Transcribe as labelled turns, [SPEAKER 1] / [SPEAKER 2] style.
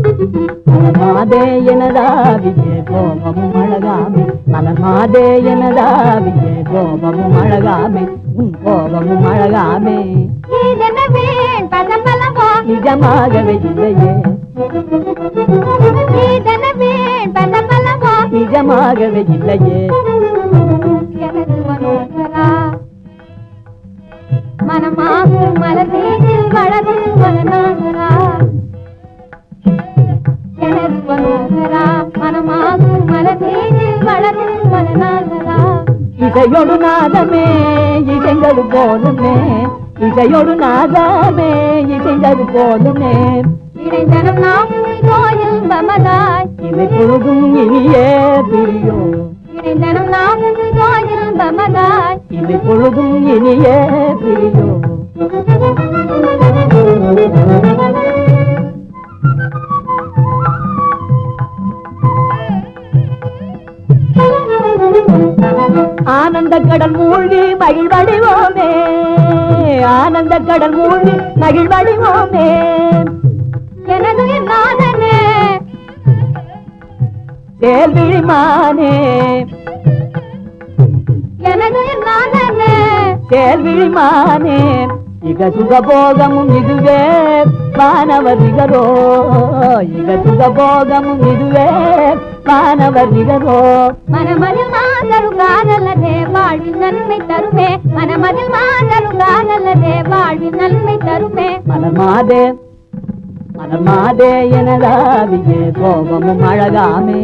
[SPEAKER 1] மலர்மாதே எனதாவியே கோபமும் அழகாமே மலர்மாதே எனதாவியே கோபமும் அழகாமே உன் கோபமும் அழகாமே நிஜமாகவே இல்லையே நிஜமாகவே இல்லையே
[SPEAKER 2] மனமாகும் மலர்தீட்டில் வளரும் மனநாகரா எனது மனோகரா மனமாகும் மலர்தீட்டில் வளரும் மனநாகரா
[SPEAKER 1] இசையொடு நாதமே இசைந்தது போலுமே இசையொடு நாதமே இசைந்தது போலுமே
[SPEAKER 2] இணைந்தனம் நாம் கோயில் பமதாய்
[SPEAKER 1] இவை பொழுதும் இனியே பிரியோ
[SPEAKER 2] இணைந்தனம் நாம் கோயில் பமதாய்
[SPEAKER 1] இவை பொழுதும் இனியே பிரியோ ஆனந்த கடல் மூழ்கி மகிழ்வடைவோமே ஆனந்த கடல் மூழ்கி மகிழ்வடைவோமே
[SPEAKER 2] எனது நாதனே
[SPEAKER 1] தேல்விழிமானே
[SPEAKER 2] எனது நாதனே
[SPEAKER 1] தேல்விழிமானே இக சுகபோகமும் இதுவே வானவர் நிகரோ இக சுகபோகமும் இதுவே வானவர் நிகரோ
[SPEAKER 2] மனமதில் மாதரு காதலதே வாழ்வில் நன்மை தருமே மனமதில் மாதரு காதலதே வாழ்வில் நன்மை தருமே
[SPEAKER 1] மலர்மாதே மலர்மாதே எனதாவியே கோபமும் அழகாமே